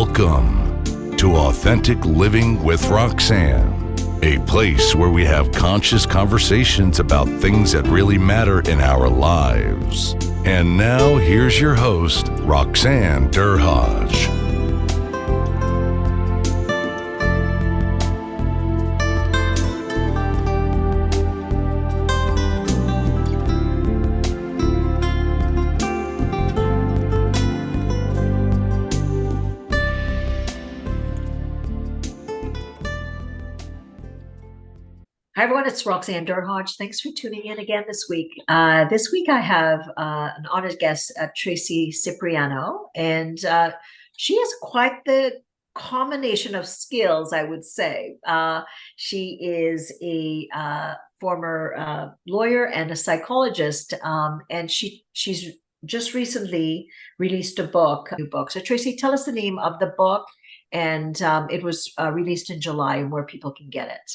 Welcome to Authentic Living with Roxanne, a place where we have conscious conversations about things that really matter in our lives. And now, here's your host, Roxanne Derhodge. Hi, everyone. It's Roxanne Derhodge. Thanks for tuning in again this week. This week I have an honored guest, Traci Cipriano, and she has quite the combination of skills, I would say. She is a former lawyer and a psychologist, and she's just recently released a new book. So Traci, tell us the name of the book, and it was released in July, and where people can get it.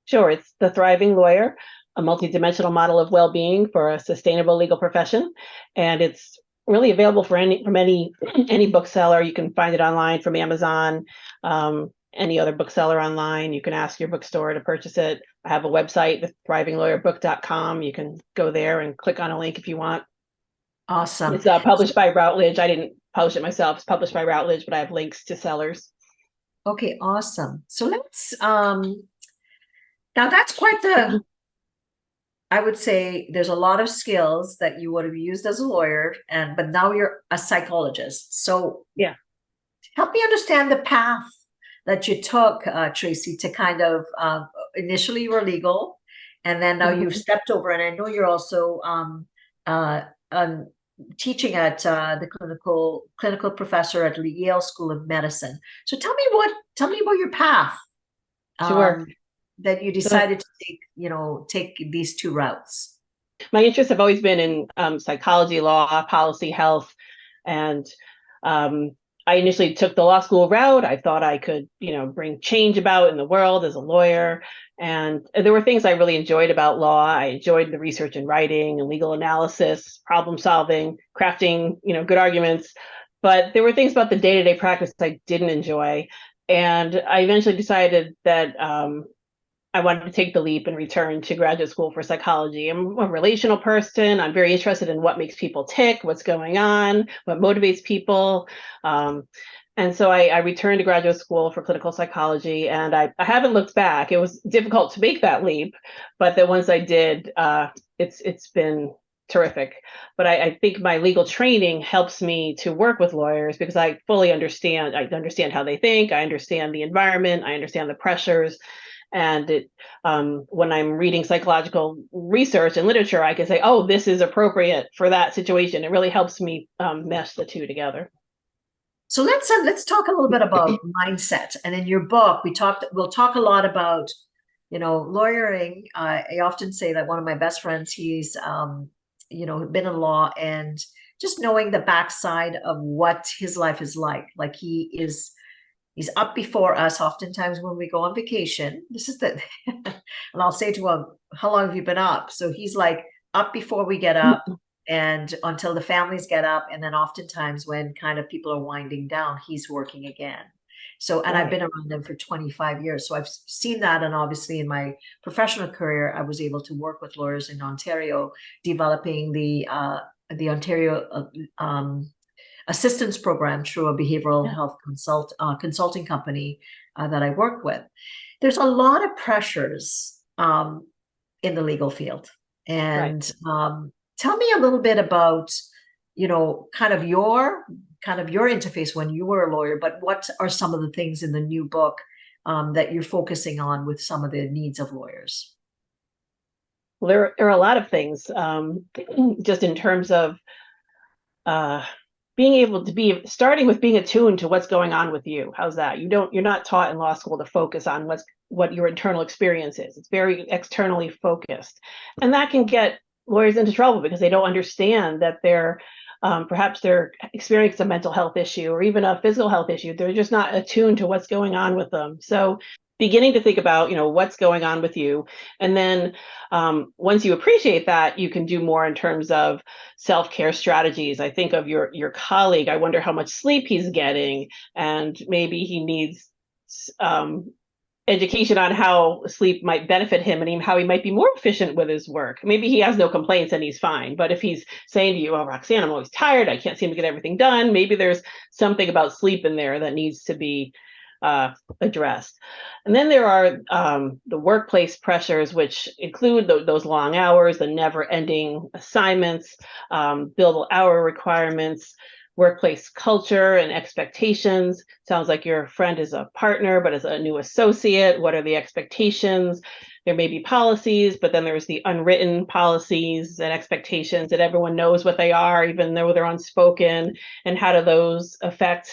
Sure. It's The Thriving Lawyer, a multidimensional model of well-being for a sustainable legal profession. And it's really available from any bookseller. You can find it online from Amazon, any other bookseller online. You can ask your bookstore to purchase it. I have a website, thethrivinglawyerbook.com. You can go there and click on a link if you want. Awesome. It's published by Routledge. I didn't publish it myself. It's published by Routledge, but I have links to sellers. Okay, awesome. So let's now that's quite the, I would say there's a lot of skills that you would have used as a lawyer, but now you're a psychologist. So yeah, help me understand the path that you took, Traci, to kind of, initially you were legal, and then now you've stepped over, and I know you're also teaching at the clinical professor at Yale School of Medicine. So tell me about your path. Sure. That you decided to take these two routes. My interests have always been in psychology, law, policy, health, and I initially took the law school route. I thought I could, bring change about in the world as a lawyer, and there were things I really enjoyed about law. I enjoyed the research and writing and legal analysis, problem solving, crafting, good arguments, but there were things about the day-to-day practice I didn't enjoy, and I eventually decided that I wanted to take the leap and return to graduate school for psychology. I'm a relational person. I'm very interested in what makes people tick, what's going on, what motivates people. And so I returned to graduate school for clinical psychology, and I haven't looked back. It was difficult to make that leap, but then once I did, it's been terrific. But I think my legal training helps me to work with lawyers because I fully understand. I understand how they think. I understand the environment. I understand the pressures. And when I'm reading psychological research and literature, I can say, oh, this is appropriate for that situation. It really helps me mesh the two together. So let's talk a little bit about mindset. And in your book, we'll talk a lot about, lawyering. I often say that one of my best friends, he's, been in law, and just knowing the backside of what his life is like he's up before us oftentimes when we go on vacation. This is and I'll say to him, how long have you been up? So he's like up before we get up and until the families get up. And then oftentimes when kind of people are winding down, he's working again. So, and I've been around them for 25 years. So I've seen that. And obviously in my professional career, I was able to work with lawyers in Ontario, developing the Ontario assistance program through a behavioral health consulting company that I work with. There's a lot of pressures in the legal field. And tell me a little bit about, kind of your interface when you were a lawyer, but what are some of the things in the new book that you're focusing on with some of the needs of lawyers? Well, there are a lot of things, just in terms of being able to starting with being attuned to what's going on with you. How's that? You're not taught in law school to focus on what your internal experience is. It's very externally focused. And that can get lawyers into trouble because they don't understand that perhaps they're experiencing a mental health issue or even a physical health issue. They're just not attuned to what's going on with them. So beginning to think about, what's going on with you. And then once you appreciate that, you can do more in terms of self-care strategies. I think of your colleague. I wonder how much sleep he's getting, and maybe he needs education on how sleep might benefit him and how he might be more efficient with his work. Maybe he has no complaints and he's fine. But if he's saying to you, oh, Roxanne, I'm always tired, I can't seem to get everything done, maybe there's something about sleep in there that needs to be addressed. And then there are the workplace pressures, which include those long hours, the never-ending assignments, billable hour requirements, workplace culture and expectations. Sounds like your friend is a partner, but as a new associate, what are the expectations? There may be policies, but then there's the unwritten policies and expectations that everyone knows what they are, even though they're unspoken. And how do those affect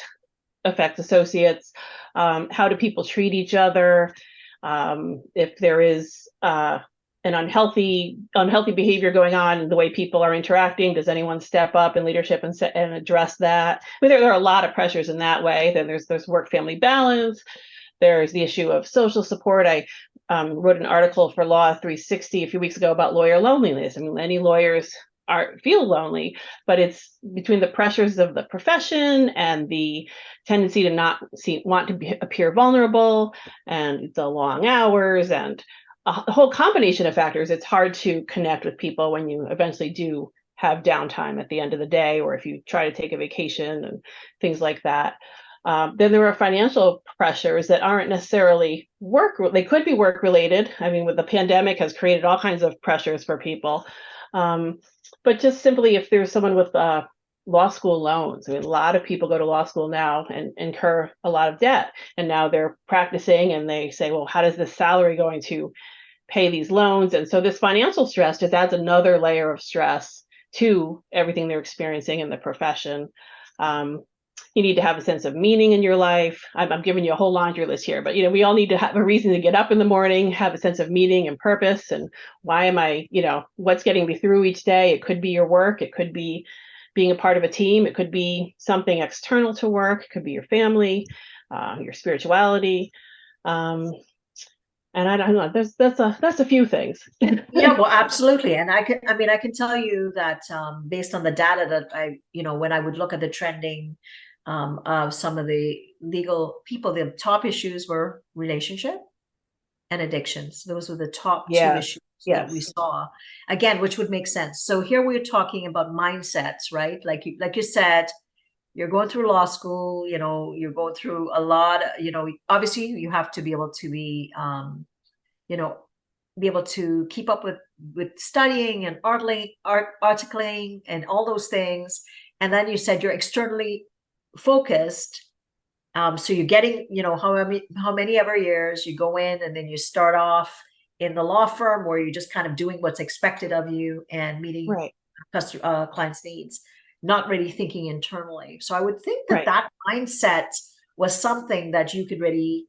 associates? How do people treat each other? If there is an unhealthy behavior going on in the way people are interacting, does anyone step up in leadership and address that? I mean, there are a lot of pressures in that way. Then there's work-family balance. There's the issue of social support. I wrote an article for Law 360 a few weeks ago about lawyer loneliness. I mean, many lawyers feel lonely, but it's between the pressures of the profession and the tendency to not want to appear vulnerable, and the long hours, and a whole combination of factors. It's hard to connect with people when you eventually do have downtime at the end of the day, or if you try to take a vacation and things like that. Then there are financial pressures that aren't necessarily they could be work related. I mean, with the pandemic has created all kinds of pressures for people. But just simply, if there's someone with law school loans, I mean, a lot of people go to law school now and incur a lot of debt, and now they're practicing and they say, well, how does this salary going to pay these loans? And so this financial stress just adds another layer of stress to everything they're experiencing in the profession. You need to have a sense of meaning in your life. I'm giving you a whole laundry list here, but we all need to have a reason to get up in the morning, have a sense of meaning and purpose, and why am I, what's getting me through each day? It could be your work, it could be being a part of a team, it could be something external to work, it could be your family, your spirituality. And I don't know, that's a few things. Yeah, well, absolutely. And I can tell you that based on the data that when I would look at the trending of some of the legal people, the top issues were relationship and addictions. Those were the top two issues that we saw, again, which would make sense. So here we're talking about mindsets, right? Like you said, you're going through law school, you're going through a lot, obviously you have to be able to be able to keep up with studying and articling and all those things. And then you said you're externally focused. So you're getting, how many ever years you go in, and then you start off in the law firm where you're just kind of doing what's expected of you and meeting clients' needs, not really thinking internally. So I would think that mindset was something that you could really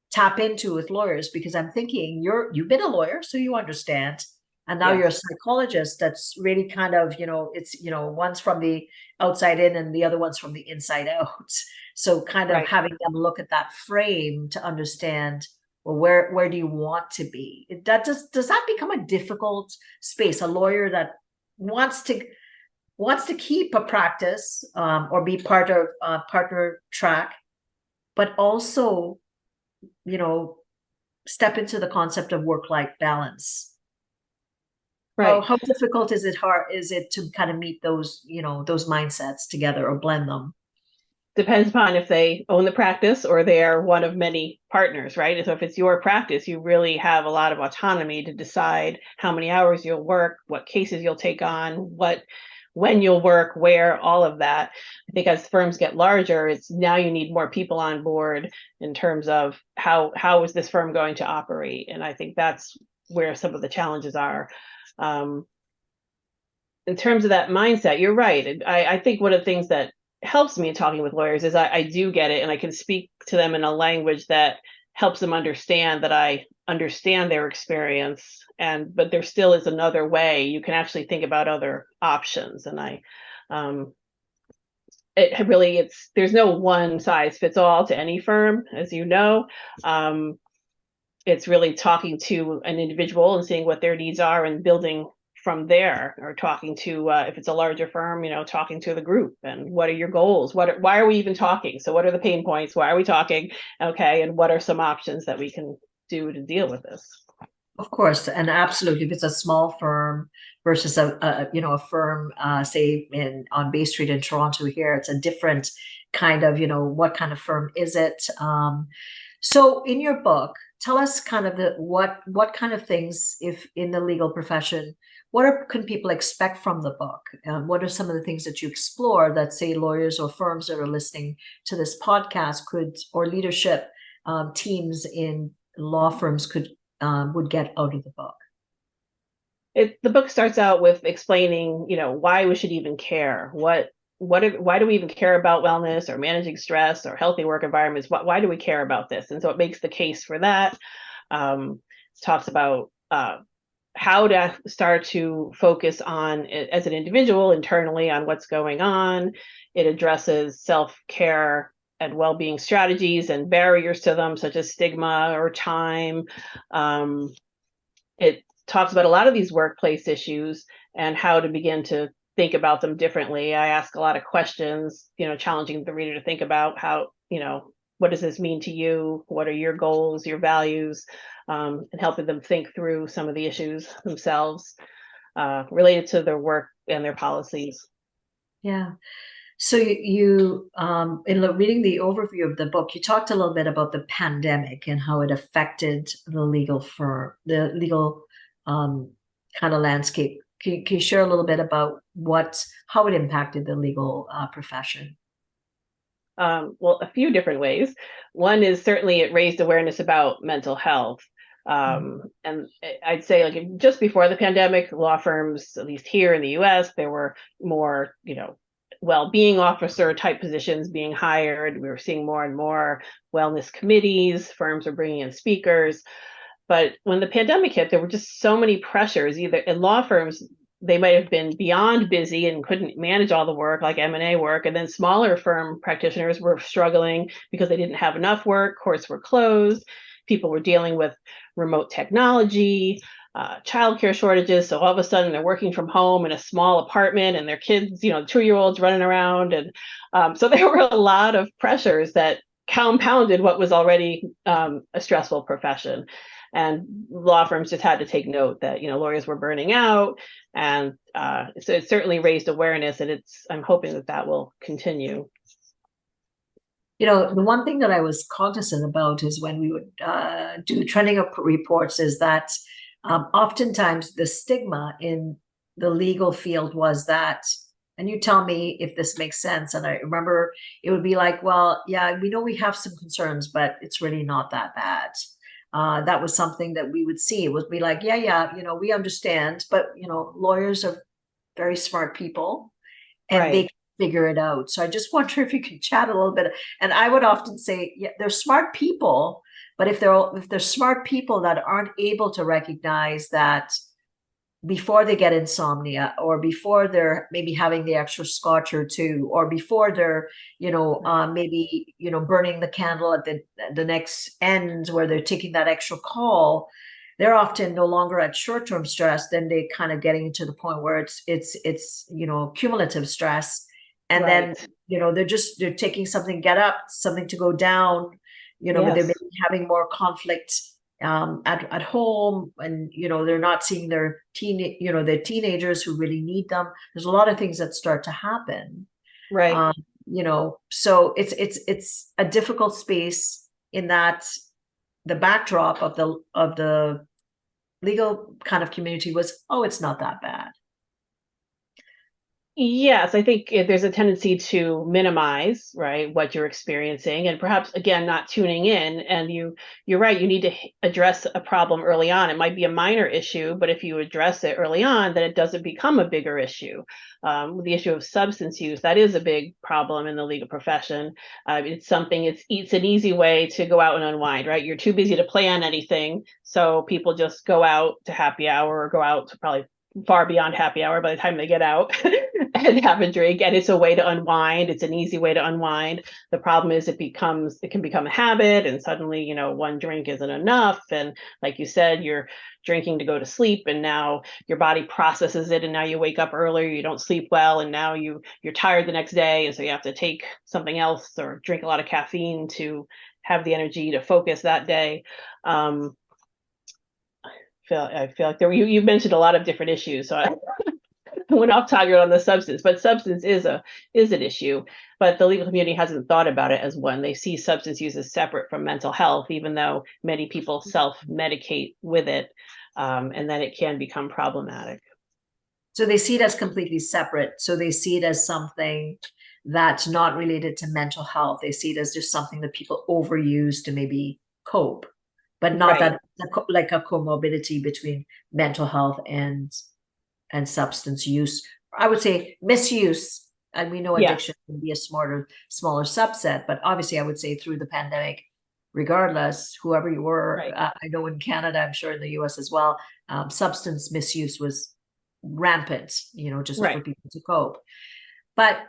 tap into with lawyers, because I'm thinking you've been a lawyer, so you understand. And now you're a psychologist that's really kind of, it's, one's from the outside in and the other one's from the inside out. So kind of having them look at that frame to understand, well, where do you want to be? Does that become a difficult space? A lawyer that wants to keep a practice or be part of partner track, but also, step into the concept of work-life balance. Right. How difficult is it to kind of meet those, those mindsets together or blend them? Depends upon if they own the practice or they are one of many partners, right? So if it's your practice, you really have a lot of autonomy to decide how many hours you'll work, what cases you'll take on, when you'll work, where, all of that. I think as firms get larger, it's now you need more people on board in terms of how is this firm going to operate? And I think that's where some of the challenges are. In terms of that mindset, you're right. I think one of the things that helps me in talking with lawyers is I do get it, and I can speak to them in a language that helps them understand that I understand their experience, but there still is another way. You can actually think about other options, and there's no one size fits all to any firm, as you know. it's really talking to an individual and seeing what their needs are and building from there, or talking to, if it's a larger firm, talking to the group and what are your goals? Why are we even talking? So what are the pain points? Why are we talking? Okay. And what are some options that we can do to deal with this? Of course, and absolutely. If it's a small firm versus a firm, say on Bay Street in Toronto here, it's a different kind of, what kind of firm is it? So in your book, tell us kind of what kind of things, if in the legal profession, can people expect from the book? What are some of the things that you explore that, say, lawyers or firms that are listening to this podcast or leadership teams in law firms would get out of the book? The book starts out with explaining, why we should even care. Why do we even care about wellness or managing stress or healthy work environments? Why do we care about this? And so it makes the case for that. It talks about how to start to focus on it as an individual internally on what's going on. It addresses self-care and well-being strategies and barriers to them, such as stigma or time. It talks about a lot of these workplace issues and how to begin to think about them differently. I ask a lot of questions, challenging the reader to think about how, what does this mean to you? What are your goals, your values, and helping them think through some of the issues themselves related to their work and their policies. Yeah. So you in reading the overview of the book, you talked a little bit about the pandemic and how it affected the legal kind of landscape. Can you share a little bit about how it impacted the legal profession? Well, a few different ways. One is certainly it raised awareness about mental health. And I'd say like just before the pandemic, law firms, at least here in the US, there were more, well-being officer type positions being hired. We were seeing more and more wellness committees. Firms were bringing in speakers. But when the pandemic hit, there were just so many pressures. Either in law firms, they might have been beyond busy and couldn't manage all the work, like M&A work. And then smaller firm practitioners were struggling because they didn't have enough work. Courts were closed. People were dealing with remote technology, childcare shortages. So all of a sudden they're working from home in a small apartment and their kids, 2-year-olds running around. And so there were a lot of pressures that compounded what was already a stressful profession. And law firms just had to take note that, lawyers were burning out. And so it certainly raised awareness, and I'm hoping that will continue. The one thing that I was cognizant about is when we would do trending up reports is that oftentimes the stigma in the legal field was that, and you tell me if this makes sense. And I remember it would be like, well, yeah, we know we have some concerns, but it's really not that bad. That was something that we would see. It would be like, yeah, we understand, but lawyers are very smart people, and Right. they can figure it out. So I just wonder if you could chat a little bit. And I would often say, yeah, they're smart people, but if they're smart people that aren't able to recognize that before they get insomnia, or before they're maybe having the extra scotch or two, or before they're, maybe, burning the candle at the next end where they're taking that extra call, they're often no longer at short-term stress. Then they kind of getting to the point where it's cumulative stress. And Right. then, they're taking something, get up, something to go down, but they're Yes. maybe having more conflict at home, and they're not seeing their teenagers who really need them. There's a lot of things that start to happen, Right. so it's a difficult space in that the backdrop of the legal kind of community was, oh, it's not that bad. Yes, I think there's a tendency to minimize, right, what you're experiencing, and perhaps again not tuning in. And you're right. You need to address a problem early on. It might be a minor issue, but if you address it early on, then it doesn't become a bigger issue. The issue of substance use, that is a big problem in the legal profession. It's an easy way to go out and unwind, right? You're too busy to plan anything, so people just go out to happy hour or go out to probably far beyond happy hour by the time they get out. and have a drink, and it's a way to unwind. It's an easy way to unwind. The problem is it can become a habit, and suddenly, one drink isn't enough. And like you said, you're drinking to go to sleep, and now your body processes it, and now you wake up earlier, you don't sleep well, and now you're tired the next day, and so you have to take something else or drink a lot of caffeine to have the energy to focus that day. I feel like you mentioned a lot of different issues, so I went off target on the substance, but substance is an issue. But the legal community hasn't thought about it as one. They see substance use as separate from mental health, even though many people self-medicate with it, and then it can become problematic. So they see it as completely separate. So they see it as something that's not related to mental health. They see it as just something that people overuse to maybe cope, but not Right. that like a comorbidity between mental health and substance use. I would say misuse. And we know addiction can be a smaller subset, but obviously I would say through the pandemic, regardless, whoever you were, Right. I know in Canada, I'm sure in the US as well, substance misuse was rampant, just Right. for people to cope. But,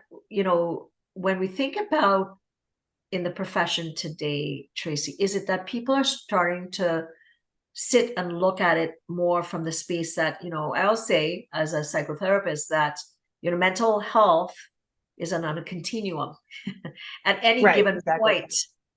when we think about in the profession today, Traci, is it that people are starting to sit and look at it more from the space that, I'll say as a psychotherapist that, mental health is on a continuum. At any given point,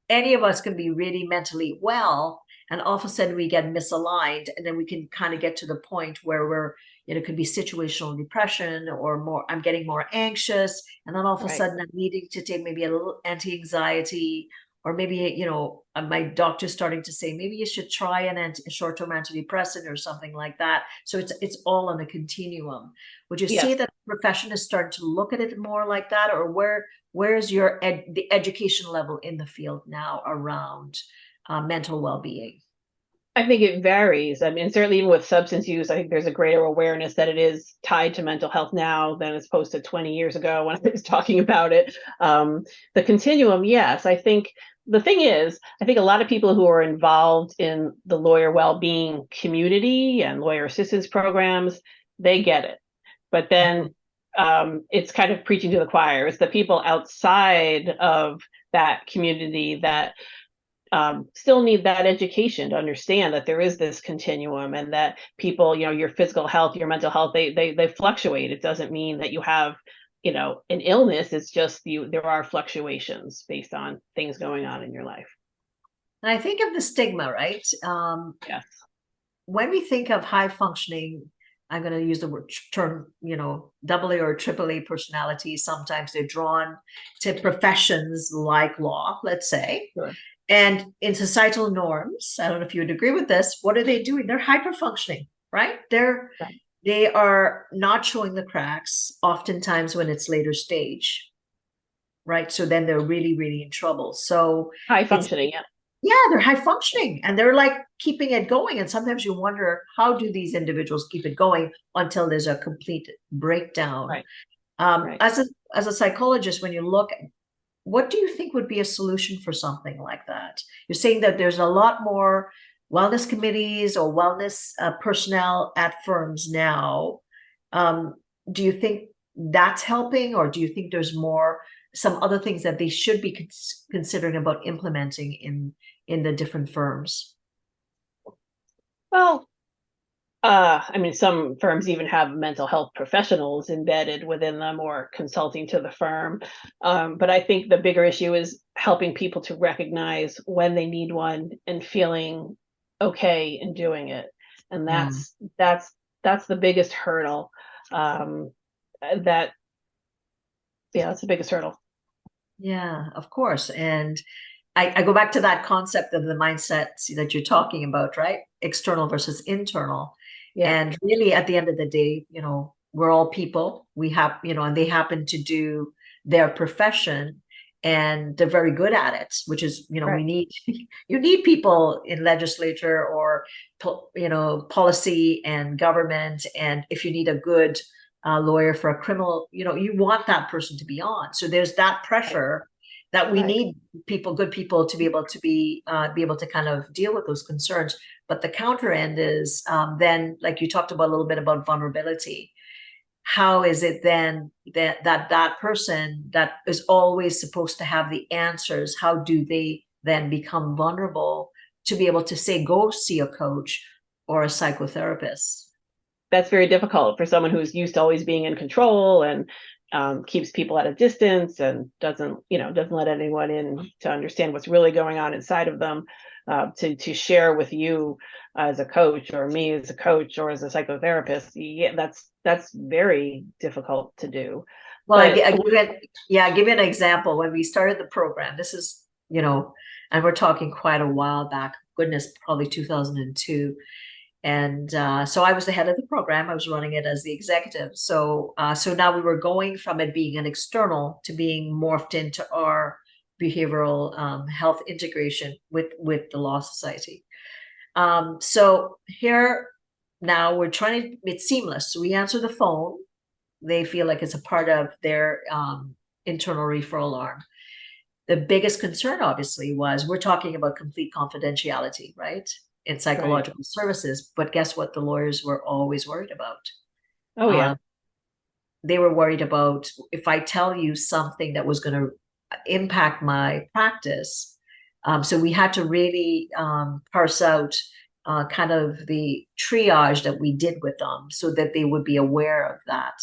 any of us can be really mentally well, and all of a sudden we get misaligned, and then we can kind of get to the point where we're, it could be situational depression or more, I'm getting more anxious, and then all of a sudden I'm needing to take maybe a little anti-anxiety, or maybe, my doctor's starting to say, maybe you should try a short-term antidepressant or something like that. So it's all on a continuum. Would you say that the profession is starting to look at it more like that, or where's the education level in the field now around mental well-being? I think it varies. I mean, certainly even with substance use, I think there's a greater awareness that it is tied to mental health now than as opposed to 20 years ago when I was talking about it. The continuum, yes. I think the thing is, I think a lot of people who are involved in the lawyer well-being community and lawyer assistance programs, they get it. But then it's kind of preaching to the choir. It's the people outside of that community that still need that education to understand that there is this continuum, and that people, your physical health, your mental health, they fluctuate. It doesn't mean that you have, an illness. It's just there are fluctuations based on things going on in your life. And I think of the stigma, right? Yes. When we think of high functioning, I'm going to use the term, AA or AAA personality. Sometimes they're drawn to professions like law, let's say. Sure. And in societal norms, I don't know if you would agree with this, what are they doing? They're hyper functioning, right? They are not showing the cracks oftentimes when it's later stage, right? So then they're really, really in trouble. So high functioning, yeah, they're high functioning, and they're like keeping it going. And sometimes you wonder, how do these individuals keep it going until there's a complete breakdown? Right. As a psychologist, when you look, what do you think would be a solution for something like that? You're saying that there's a lot more wellness committees or wellness personnel at firms now. Do you think that's helping, or do you think there's some other things that they should be considering about implementing in the different firms? Well, I mean, some firms even have mental health professionals embedded within them or consulting to the firm. But I think the bigger issue is helping people to recognize when they need one and feeling okay in doing it. And that's the biggest hurdle. That's the biggest hurdle. Yeah, of course. And I go back to that concept of the mindset that you're talking about, right? External versus internal. Yeah. And really, at the end of the day, we're all people. We have, and they happen to do their profession, and they're very good at it, which is, we need, you need people in legislature or, policy and government. And if you need a good lawyer for a criminal, you want that person to be on. So there's that pressure that we need good people to be able to kind of deal with those concerns. But the counter end is then, like you talked about a little bit about vulnerability. how is it then that person that is always supposed to have the answers, how do they then become vulnerable to be able to say, go see a coach or a psychotherapist? That's very difficult for someone who's used to always being in control and keeps people at a distance and doesn't let anyone in to understand what's really going on inside of them, to share with you as a coach, or me as a coach, or as a psychotherapist. Yeah, that's very difficult to do. Well, But I give you an example. When we started the program, this is, and we're talking quite a while back, goodness, probably 2002. And so I was the head of the program. I was running it as the executive. So now we were going from it being an external to being morphed into our behavioral health integration with the Law Society. So here now we're trying to, it's seamless. So we answer the phone. They feel like it's a part of their internal referral arm. The biggest concern, obviously, was we're talking about complete confidentiality, right? In psychological services. But guess what? The lawyers were always worried about. Oh, yeah. They were worried about, if I tell you something that was going to impact my practice. So we had to really parse out kind of the triage that we did with them so that they would be aware of that,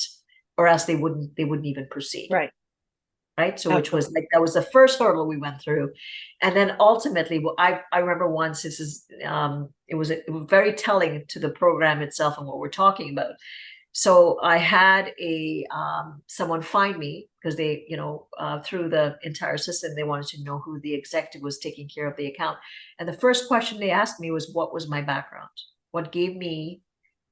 or else they wouldn't even proceed. Right. So which was like, that was the first hurdle we went through. And then ultimately, I remember once, this is it was very telling to the program itself and what we're talking about. So I had someone find me, because they, through the entire system, they wanted to know who the executive was taking care of the account. And the first question they asked me was, what was my background? What gave me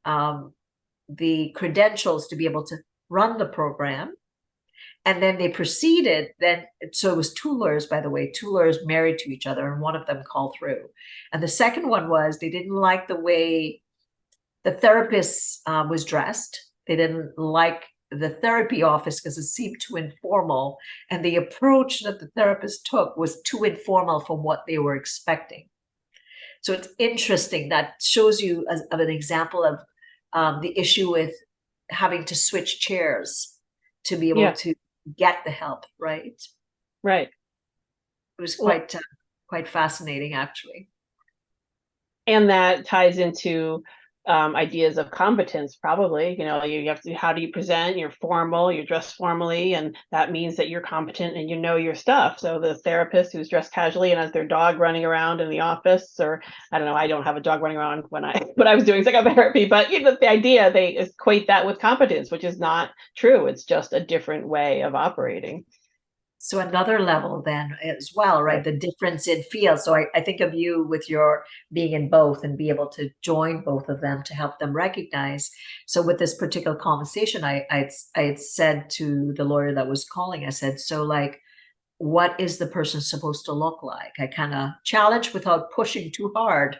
the credentials to be able to run the program? And then they proceeded, so it was two lawyers, by the way, two lawyers married to each other, and one of them called through. And the second one was, they didn't like the way the therapist was dressed. They didn't like the therapy office because it seemed too informal. And the approach that the therapist took was too informal from what they were expecting. So it's interesting. That shows you of an example of the issue with having to switch chairs to be able to get the help, right? Right. It was quite fascinating, actually. And that ties into ideas of competence, probably. You have to, how do you present? You're formal, you're dressed formally, and that means that you're competent and you know your stuff. So the therapist who's dressed casually and has their dog running around in the office, or I don't know, I don't have a dog running around when I was doing psychotherapy, but the idea, they equate that with competence, which is not true. It's just a different way of operating. So another level then as well, right? The difference in field. So I think of you with your being in both and be able to join both of them to help them recognize. So with this particular conversation, I had said to the lawyer that was calling, I said, so like, what is the person supposed to look like? I kind of challenged without pushing too hard.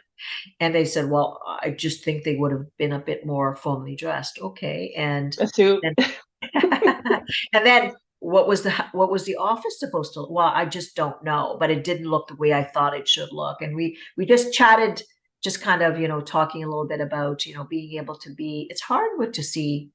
And they said, well, I just think they would have been a bit more formally dressed. Okay. And a suit. And then what was the office supposed to look? Well, I just don't know, but it didn't look the way I thought it should look. And we just chatted, just kind of, talking a little bit about, being able to be, it's hard to see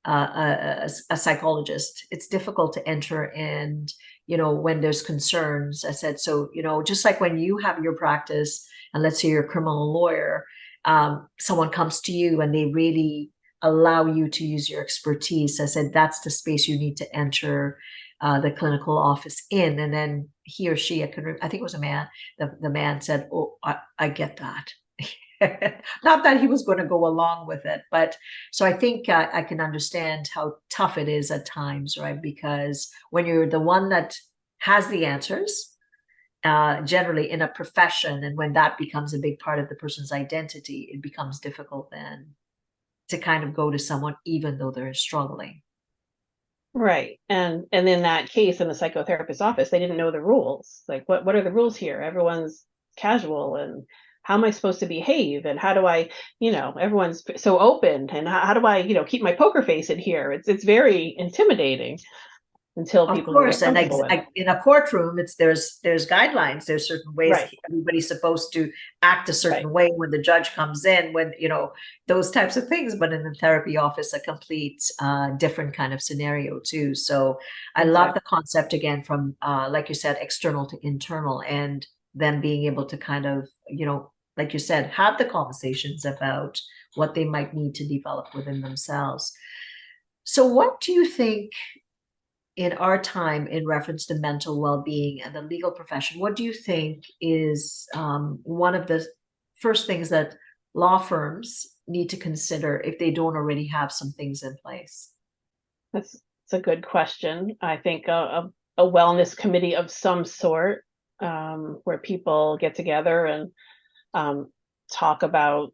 a psychologist. It's difficult to enter, and, when there's concerns. I said, so, just like when you have your practice, and let's say you're a criminal lawyer, someone comes to you and they really allow you to use your expertise. I said, that's the space you need to enter the clinical office in. And then he or she, I think it was a man, the man said, oh, I get that. Not that he was going to go along with it, but so I think I can understand how tough it is at times, right? Because when you're the one that has the answers, generally in a profession, and when that becomes a big part of the person's identity, it becomes difficult then to kind of go to someone, even though they're struggling. Right. And in that case, in the psychotherapist's office, they didn't know the rules. Like, what are the rules here? Everyone's casual, and how am I supposed to behave? And how do I, everyone's so open, and how do I, keep my poker face in here? It's very intimidating. until Of people course, get and comfortable with it. in a courtroom, there's guidelines. There's certain ways Right. everybody's supposed to act a certain Right. way when the judge comes in, when those types of things. But in the therapy office, a complete different kind of scenario too. So I love the concept again from like you said, external to internal, and then being able to kind of like you said, have the conversations about what they might need to develop within themselves. So what do you think? In our time, in reference to mental well-being and the legal profession, what do you think is one of the first things that law firms need to consider if they don't already have some things in place? That's a good question. I think a wellness committee of some sort, where people get together and talk about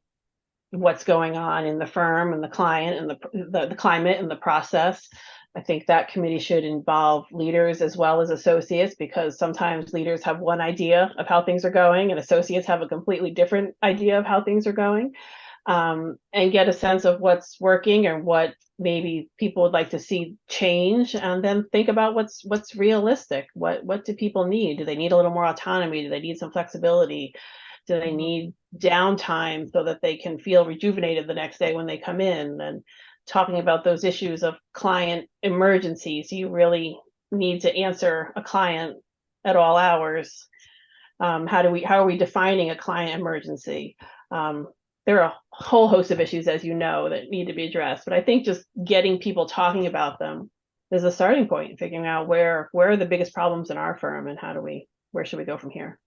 what's going on in the firm and the client and the climate and the process. I think that committee should involve leaders as well as associates, because sometimes leaders have one idea of how things are going and associates have a completely different idea of how things are going, and get a sense of what's working and what maybe people would like to see change, and then think about what's realistic. What do people need? Do they need a little more autonomy? Do they need some flexibility? Do they need downtime so that they can feel rejuvenated the next day when they come in? And talking about those issues of client emergencies. You really need to answer a client at all hours. How are we defining a client emergency? There are a whole host of issues, as you know, that need to be addressed. But I think just getting people talking about them is a starting point, figuring out where are the biggest problems in our firm and where should we go from here?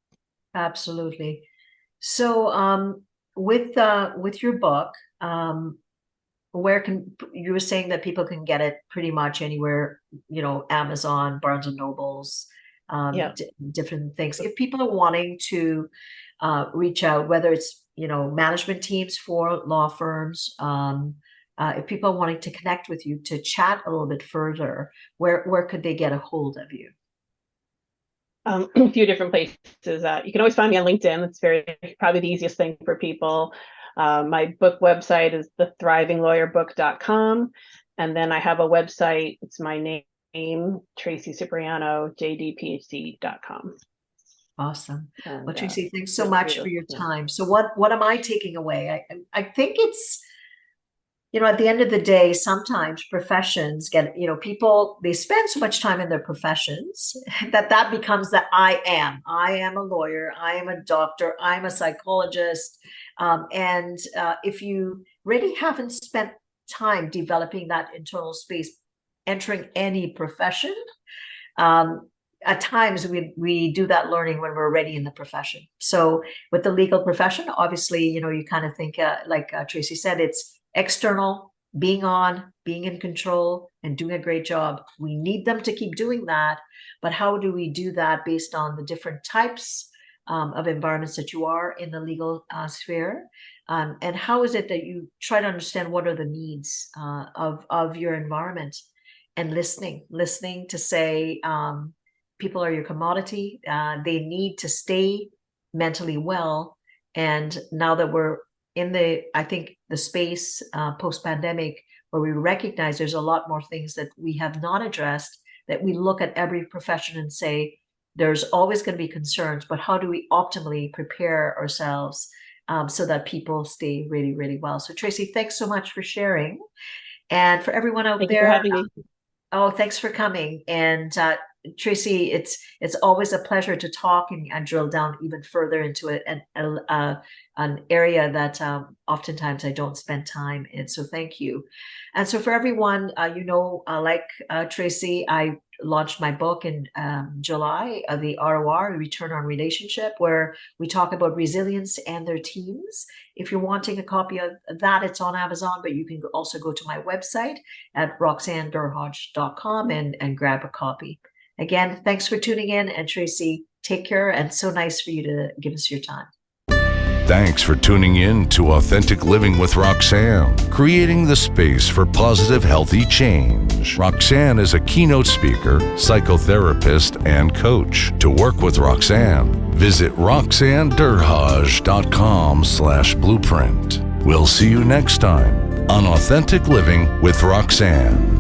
Absolutely. So with your book, where you were saying that people can get it pretty much anywhere, Amazon, Barnes and Nobles, different things. If people are wanting to reach out, whether it's management teams for law firms, if people are wanting to connect with you to chat a little bit further, where could they get a hold of you? A few different places. You can always find me on LinkedIn. It's probably the easiest thing for people. My book website is thethrivinglawyerbook.com. And then I have a website. It's my name, Traci Cipriano, jdphd.com. Awesome. And, well, Traci, thanks so much for your time. So what am I taking away? I think it's, at the end of the day, sometimes professions get, people, they spend so much time in their professions that becomes that I am a lawyer, I am a doctor, I'm a psychologist. And if you really haven't spent time developing that internal space, entering any profession, at times we do that learning when we're already in the profession. So with the legal profession, obviously, you kind of think like Traci said, it's external, being in control and doing a great job. We need them to keep doing that. But how do we do that based on the different types of environments that you are in the legal sphere? And how is it that you try to understand what are the needs of your environment, and listening to say, people are your commodity. They need to stay mentally well. And now that we're in I think the space post-pandemic, where we recognize there's a lot more things that we have not addressed, that we look at every profession and say, there's always going to be concerns, but how do we optimally prepare ourselves so that people stay really, really well? So Traci, thanks so much for sharing. And for everyone out Thank you there, for having me. Thanks for coming. And Traci, it's always a pleasure to talk and drill down even further into an area that oftentimes I don't spend time in. So thank you. And so for everyone, like Traci, I launched my book in July, the ROR, Return on Relationship, where we talk about resilience and their teams. If you're wanting a copy of that, it's on Amazon, but you can also go to my website at roxannedurhage.com and grab a copy. Again, thanks for tuning in, and Traci, take care, and so nice for you to give us your time. Thanks for tuning in to Authentic Living with Roxanne, creating the space for positive, healthy change. Roxanne is a keynote speaker, psychotherapist, and coach. To work with Roxanne, visit roxannedurhage.com/blueprint. We'll see you next time on Authentic Living with Roxanne.